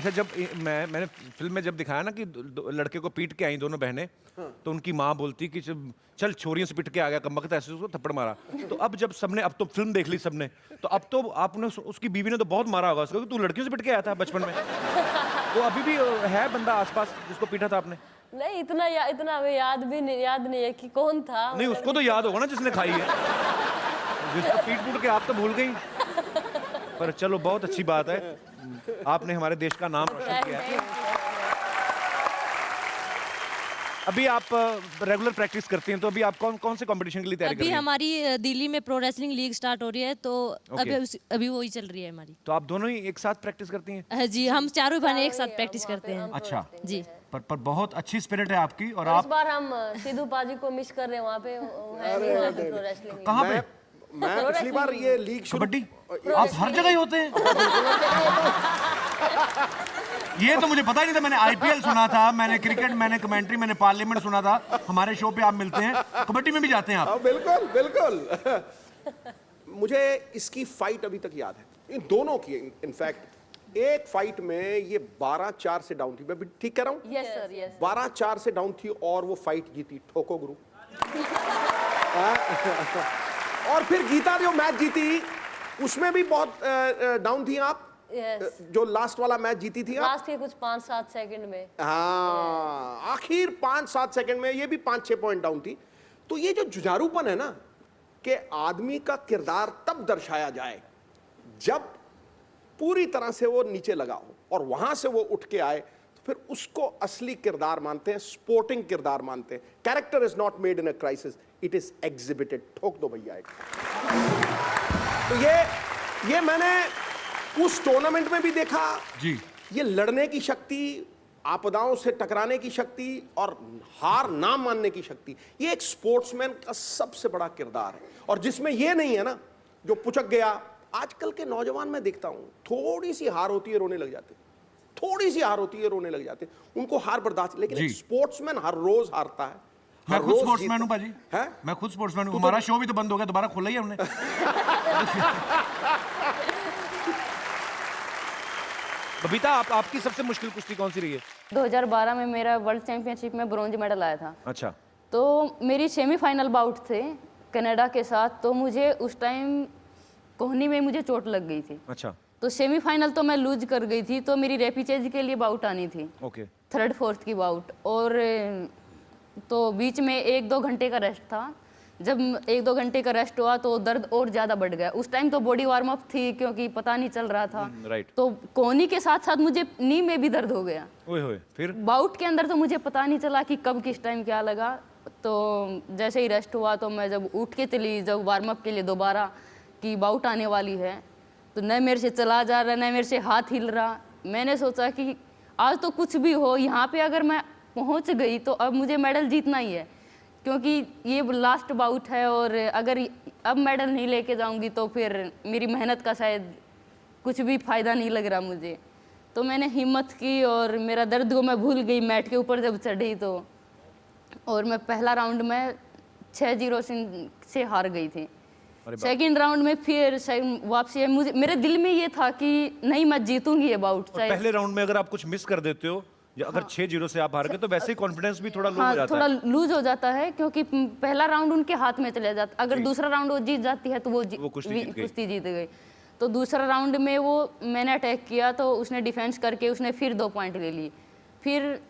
अच्छा, जब मैंने फिल्म में जब दिखाया ना कि लड़के को पीट के आई दोनों बहनें, तो उनकी माँ बोलती कि चल छोरियों से पिट के आ गया कमबख्त, ऐसे उसको थप्पड़ मारा। तो अब जब सबने, अब तो फिल्म देख ली सबने, तो अब तो आपने उसकी बीवी ने तो बहुत मारा होगा उसको कि तू लड़कियों से पिट के आया था बचपन में। वो अभी भी है बंदा आसपास जिसको पीटा था आपने? नहीं, इतना हमें याद नहीं है कि कौन था। नहीं, उसको तो याद होगा ना जिसने खाई है। जिसको पीट के आप तो भूल गई। पर चलो, बहुत अच्छी बात है, आपने हमारे देश का नाम रोशन किया है। अभी आप रेगुलर प्रैक्टिस करती हैं, तो अभी आप कौन से कंपटीशन के लिए तैयारी कर रही अभी हैं? हमारी दिल्ली में प्रो रेसलिंग लीग स्टार्ट हो रही है, तो अभी वही चल रही है हमारी। तो आप दोनों ही एक साथ प्रैक्टिस करती हैं? जी, हम चारों बहनें एक साथ प्रैक्टिस करते हैं। अच्छा जी। पर बहुत अच्छी स्पिरिट है आपकी। और इस आप बार हम सिद्धू पाजी को मिस कर रहे हैं वहाँ पे, है नहीं वहाँ पे प्रो रेसलिंग। कहाँ पे? मैं पिछली बार ये लीग कबड्डी? आप हर जगह ही होते हैं? ये तो मुझे पता ही नहीं था। मैंने आईपीएल सुना था, मैंने क्रिकेट, मैंने कमेंट्री, मैंने पार्लियामेंट सुना था। हमारे शो पे आप मिलते हैं, कबड्डी में भी जाते हैं आप? बिल्कुल बिल्कुल। मुझे इसकी फाइट अभी तक याद है, इन दोनों की। इनफैक्ट एक फाइट में ये 12-4 से डाउन थी, मैं भी ठीक कह रहा हूँ? Yes sir, yes. 12-4 से डाउन थी और वो फाइट जीती ठोको गुरु। और फिर गीता जो मैच जीती उसमें भी बहुत डाउन थी आप। यस, जो लास्ट वाला मैच जीती थी आप, लास्ट के कुछ 5-7 सेकंड में। हाँ, आखिर 5-7 सेकंड में ये भी 5-6 पॉइंट डाउन थी। तो ये जो जुझारूपन है ना, कि आदमी का किरदार तब दर्शाया जाए जब पूरी तरह से वो नीचे लगा हो और वहां से वो उठ के आए, तो फिर उसको असली किरदार मानते हैं, स्पोर्टिंग किरदार मानते हैं। Character is not made in a crisis, it is exhibited. ठोक दो भैया एक। तो ये मैंने उस टूर्नामेंट में भी देखा जी। ये लड़ने की शक्ति, आपदाओं से टकराने की शक्ति और हार ना मानने की शक्ति, ये एक स्पोर्ट्समैन का सबसे बड़ा किरदार है। और जिसमें ये नहीं है ना, जो पुचक गया। आजकल के नौजवान मैं देखता हूं, थोड़ी सी हार होती है रोने लग जाते, थोड़ी सी हार होती है रोने लग जाते, उनको हार बर्दाश्त। लेकिन एक स्पोर्ट्समैन हर रोज हारता है। मैं खुद स्पोर्ट्समैन हूं पाजी। है? मैं खुद स्पोर्ट्समैन हूं। हमारा शो भी तो बंद हो गया, दोबारा खोला ही हमने। बबीता, आपकी सबसे मुश्किल कुश्ती कौन सी रही है? 2012 में मेरा वर्ल्ड चैंपियनशिप में ब्रॉन्ज मेडल आया था। अच्छा। तो मेरी सेमीफाइनल बाउट थे कनाडा के साथ, तो मुझे उस टाइम कोहनी में मुझे चोट लग गई थी। अच्छा। तो सेमीफाइनल तो मैं लूज कर गई थी, तो मेरी रेपीचेज के लिए बाउट आनी थी। ओके। 3rd-4th की बाउट। और तो बीच में 1-2 घंटे का रेस्ट था। जब 1-2 घंटे का रेस्ट हुआ तो दर्द और ज़्यादा बढ़ गया। उस टाइम तो बॉडी वार्म अप थी, क्योंकि पता नहीं चल रहा था। राइट। तो कोहनी के साथ साथ मुझे नी में भी दर्द हो गया। ओए होए, फिर? बाउट के अंदर तो मुझे पता नहीं चला कि कब किस टाइम क्या लगा। तो जैसे ही रेस्ट हुआ तो मैं जब उठ के चली, जब वार्म अप के लिए दोबारा कि बाउट आने वाली है, तो न मेरे से चला जा रहा, न मेरे से हाथ हिल रहा। मैंने सोचा कि आज तो कुछ भी हो, यहाँ पे अगर मैं पहुँच गई तो अब मुझे मेडल जीतना ही है, क्योंकि ये लास्ट बाउट है। और अगर अब मेडल नहीं लेके जाऊंगी तो फिर मेरी मेहनत का शायद कुछ भी फ़ायदा नहीं लग रहा मुझे। तो मैंने हिम्मत की और मेरा दर्द को मैं भूल गई मैट के ऊपर जब चढ़ी तो। और मैं पहला राउंड में 6-0 से हार गई थी। सेकंड राउंड में फिर वापसी मेरे दिल में ये था कि नहीं, मैं जीतूंगी ये बाउट। पहले राउंड में अगर आप कुछ मिस कर देते हो या अगर 6-0 से आप हार गए, तो वैसे ही कॉन्फिडेंस भी थोड़ा लो हो जाता थोड़ा है। लूज हो जाता है, क्योंकि पहला राउंड उनके हाथ में चले जाता। अगर दूसरा राउंड वो जीत जाती है तो वो कुश्ती जीत गई। तो दूसरा राउंड में वो मैंने अटैक किया तो उसने डिफेंस करके उसने फिर 2 पॉइंट ले लिए। फिर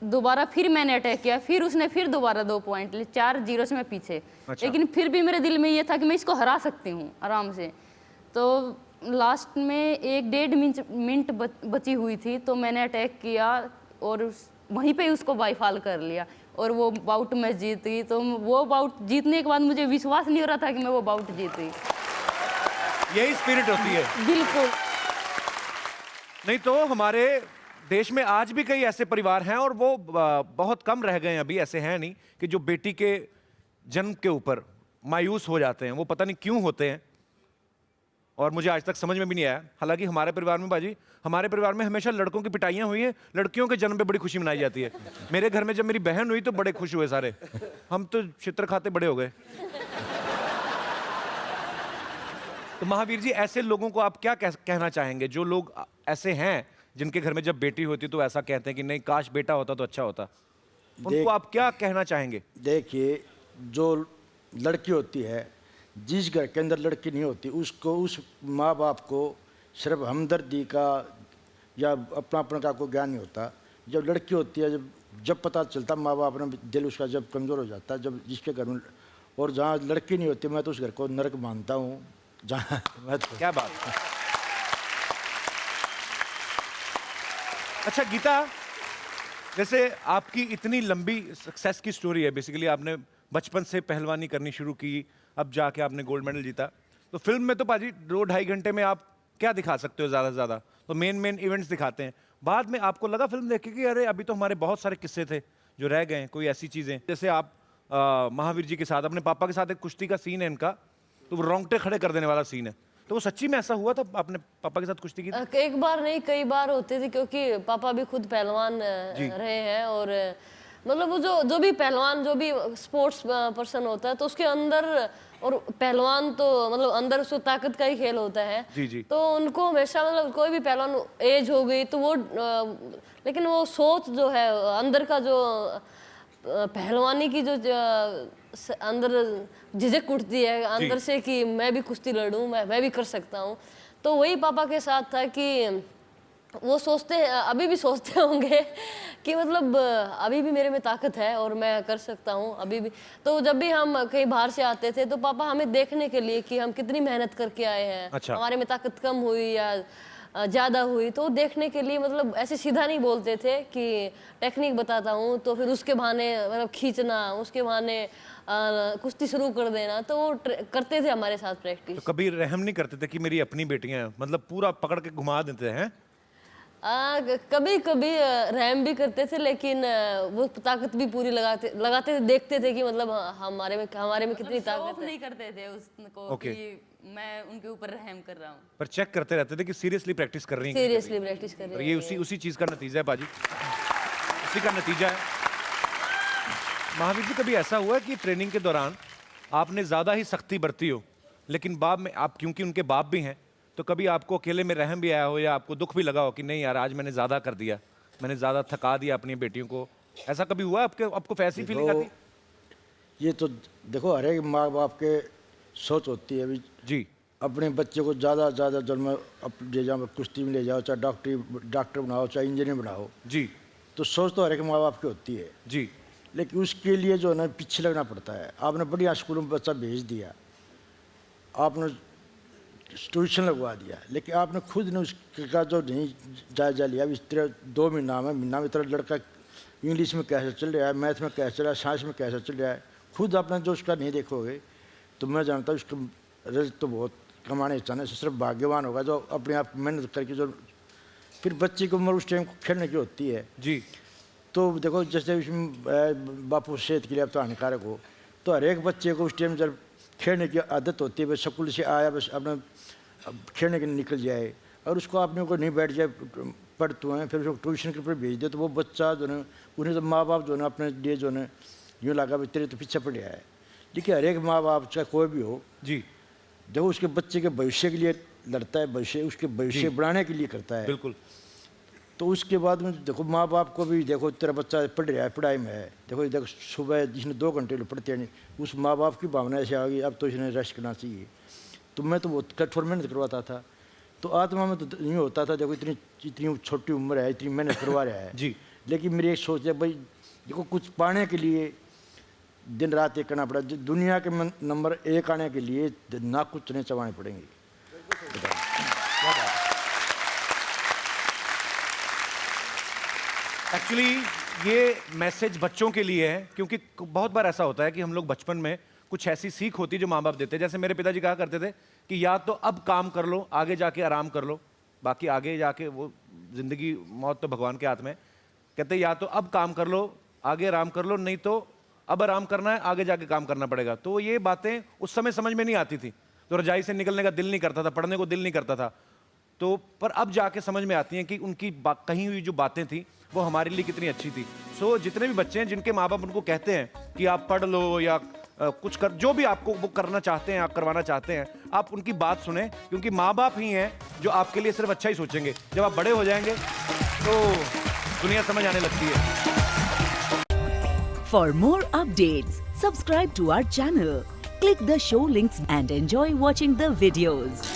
दोबारा फिर मैंने अटैक किया, फिर उसने फिर दोबारा 2 पॉइंट लिए। 4-0 से मैं पीछे। अच्छा। लेकिन फिर भी मेरे दिल में ये था कि मैं इसको हरा सकती हूँ आराम से। तो लास्ट में 1-1.5 मिनट बची हुई थी, तो मैंने अटैक किया और वहीं पे उसको बाईफाल कर लिया और वो बाउट मैं जीत गई। तो वो बाउट जीतने के बाद मुझे विश्वास नहीं हो रहा था कि मैं वो बाउट जीत गई। यही स्पिरिट होती है। बिल्कुल। नहीं तो हमारे देश में आज भी कई ऐसे परिवार हैं, और वो बहुत कम रह गए हैं अभी, ऐसे हैं नहीं, कि जो बेटी के जन्म के ऊपर मायूस हो जाते हैं। वो पता नहीं क्यों होते हैं, और मुझे आज तक समझ में भी नहीं आया। हालांकि हमारे परिवार में बाजी, हमारे परिवार में हमेशा लड़कों की पिटाइयाँ हुई हैं, लड़कियों के जन्म पे बड़ी खुशी मनाई जाती है। मेरे घर में जब मेरी बहन हुई तो बड़े खुश हुए सारे, हम तो चित्र खाते बड़े हो गए। तो महावीर जी, ऐसे लोगों को आप क्या कहना चाहेंगे, जो लोग ऐसे हैं जिनके घर में जब बेटी होती तो ऐसा कहते हैं कि नहीं काश बेटा होता तो अच्छा होता, उनको आप क्या कहना चाहेंगे? देखिए, जो लड़की होती है, जिस घर के अंदर लड़की नहीं होती, उसको, उस माँ बाप को सिर्फ हमदर्दी का या अपनापन का कोई ज्ञान नहीं होता। जब लड़की होती है, जब पता चलता माँ बाप ने, दिल उसका जब कमज़ोर हो जाता है, जब जिसके घर में, और जहाँ लड़की नहीं होती, मैं तो उस घर को नरक मानता हूँ। जहाँ मैं तो क्या बात है। अच्छा गीता, जैसे आपकी इतनी लंबी सक्सेस की स्टोरी है, बेसिकली आपने बचपन से पहलवानी करनी शुरू की, अब जाके आपने गोल्ड मेडल जीता, तो फिल्म में तो पाजी 2-2.5 घंटे में आप क्या दिखा सकते हो ज़्यादा से ज़्यादा, तो मेन इवेंट्स दिखाते हैं। बाद में आपको लगा फिल्म देख के कि अरे अभी तो हमारे बहुत सारे किस्से थे जो रह गए हैं, कोई ऐसी चीज़ें, जैसे आप महावीर जी के साथ, अपने पापा के साथ एक कुश्ती का सीन है इनका, तो वो रोंगटे खड़े कर देने वाला सीन है, तो वो सच्ची में ऐसा हुआ था? आपने पापा के साथ कुश्ती की थी? एक बार नहीं, कई बार होते थे, क्योंकि पापा भी खुद पहलवान रहे हैं। और मतलब वो जो भी पहलवान, जो भी स्पोर्ट्स पर्सन होता है, तो उसके अंदर, और पहलवान तो मतलब अंदर उसको ताकत का ही खेल होता है। जी जी। तो उनको हमेशा, मतलब कोई भी पहलवान एज हो गई तो वो लेकिन वो सोच जो है अंदर का, जो पहलवानी की जो अंदर झिझक उठती है अंदर से कि मैं भी कुश्ती लड़ूं, मैं भी कर सकता हूं, तो वही पापा के साथ था कि वो सोचते, अभी भी सोचते होंगे कि मतलब अभी भी मेरे में ताकत है और मैं कर सकता हूँ अभी भी। तो जब भी हम कहीं बाहर से आते थे तो पापा हमें देखने के लिए कि हम कितनी मेहनत करके आए हैं, अच्छा। हमारे में ताकत कम हुई या ज़्यादा हुई, तो देखने के लिए मतलब ऐसे सीधा नहीं बोलते थे कि टेक्निक बताता हूँ तो फिर उसके बहाने मतलब खींचना, उसके बहाने कुश्ती शुरू कर देना, तो वो करते थे हमारे साथ प्रैक्टिस। तो कभी रहम नहीं करते थे कि मेरी अपनी बेटियां हैं, मतलब पूरा पकड़ के घुमा देते हैं? कभी कभी रहम भी करते थे, लेकिन वो ताकत भी पूरी लगाते थे, देखते थे कि मतलब हमारे में कितनी ताकत है। नहीं करते थे उसको Okay. कि मैं उनके ऊपर रहम कर रहा हूँ। पर चेक करते रहते थे कि सीरियसली प्रैक्टिस कर रही हैं। सीरियसली प्रैक्टिस कर और रहे ये हैं। उसी चीज का नतीजा है बाजी, उसी का नतीजा है। महावीर जी, कभी ऐसा हुआ है कि ट्रेनिंग के दौरान आपने ज्यादा ही सख्ती बरती हो, लेकिन बाद में आप, क्योंकि उनके बाप भी हैं, तो कभी आपको अकेले में रहम भी आया हो या आपको दुख भी लगा हो कि नहीं यार आज मैंने ज्यादा कर दिया, मैंने ज्यादा थका दिया अपनी बेटियों को, ऐसा कभी हुआ आपको ऐसी फीलिंग आती? ये तो देखो, हर एक माँ बाप के सोच होती है अभी जी। अपने बच्चे को ज़्यादा जन्म ले जाओ, कुश्ती में ले जाओ, चाहे डॉक्टर बनाओ, चाहे इंजीनियर बनाओ, जी तो सोच तो हर एक माँ बाप की होती है। जी। लेकिन उसके लिए जो है ना पीछे लगना पड़ता है। आपने बढ़िया स्कूलों में बच्चा भेज दिया, आपने ट्यूशन लगवा दिया, लेकिन आपने खुद ने उसका जो नहीं जायजा लिया, इस तरह 2 महीना में इतना लड़का इंग्लिश में कैसे चल रहा है, मैथ में कैसे चल रहा है, साइंस में कैसे चल रहा है, खुद आपने जो उसका नहीं देखोगे तो मैं जानता हूँ उसका रिजल्ट तो बहुत कमाने चाहने से सिर्फ भाग्यवान होगा जो अपने आप मेहनत करके। जो फिर बच्चे की उम्र उस टाइम खेलने की होती है जी। तो देखो, जैसे उसमें बापू सेहत के लिए अब तो हानिकारक हो, तो हर एक बच्चे को उस टाइम जब खेलने की आदत होती है, बस स्कूल से आया बस अपने खेलने के लिए निकल जाए, और उसको आपने को नहीं बैठ जाए पढ़ते हैं, फिर उसको ट्यूशन के ऊपर भेज दे, तो वो बच्चा जो है उन्हें तो माँ बाप जो है अपने लिए जो है यूँ लगा भाई तेरे तो पीछे पड़ है। देखिए, हर एक माँ बाप चाहे कोई भी हो जी। देखो उसके बच्चे के भविष्य के लिए लड़ता है, भविष्य उसके भविष्य बढ़ाने के लिए करता है। बिल्कुल। तो उसके बाद में देखो माँ बाप को भी देखो, तेरा बच्चा पढ़ रहा है, पढ़ाई में है, देखो सुबह जिसने 2 घंटे पढ़ते हैं, उस माँ बाप की भावना ऐसे आ गई अब तो इसने रेस्ट करना चाहिए। तो मैं तो बहुत कठोर मेहनत करवाता था, तो आत्मा में तो नहीं होता था, देखो इतनी छोटी उम्र है, इतनी मेहनत करवा रहा है जी। लेकिन मेरी एक सोच है भाई, देखो कुछ पाने के लिए दिन रात एक करना पड़ा, दुनिया के नंबर 1 आने के लिए ना कुछ नहीं चबाने पड़ेंगे। एक्चुअली ये मैसेज बच्चों के लिए है, क्योंकि बहुत बार ऐसा होता है कि हम लोग बचपन में कुछ ऐसी सीख होती है जो माँ बाप देते हैं। जैसे मेरे पिताजी कहा करते थे कि या तो अब काम कर लो, आगे जाके आराम कर लो, बाकी आगे जाके वो जिंदगी मौत तो भगवान के हाथ में। कहते या तो अब काम कर लो, आगे आराम कर लो, नहीं तो अब आराम करना है, आगे जाके काम करना पड़ेगा। तो ये बातें उस समय समझ में नहीं आती थी, तो रजाई से निकलने का दिल नहीं करता था, पढ़ने को दिल नहीं करता था। तो पर अब जाके समझ में आती हैं कि उनकी कही हुई जो बातें थी वो हमारे लिए कितनी अच्छी थी। सो जितने भी बच्चे हैं जिनके माँ बाप उनको कहते हैं कि आप पढ़ लो या कुछ कर, जो भी आपको वो करना चाहते हैं, आप करवाना चाहते हैं, आप उनकी बात सुने, क्योंकि माँ बाप ही हैं जो आपके लिए सिर्फ अच्छा ही सोचेंगे। जब आप बड़े हो जाएंगे तो दुनिया समझ आने लगती है। For more updates, subscribe to our channel, click the show links and enjoy watching the videos.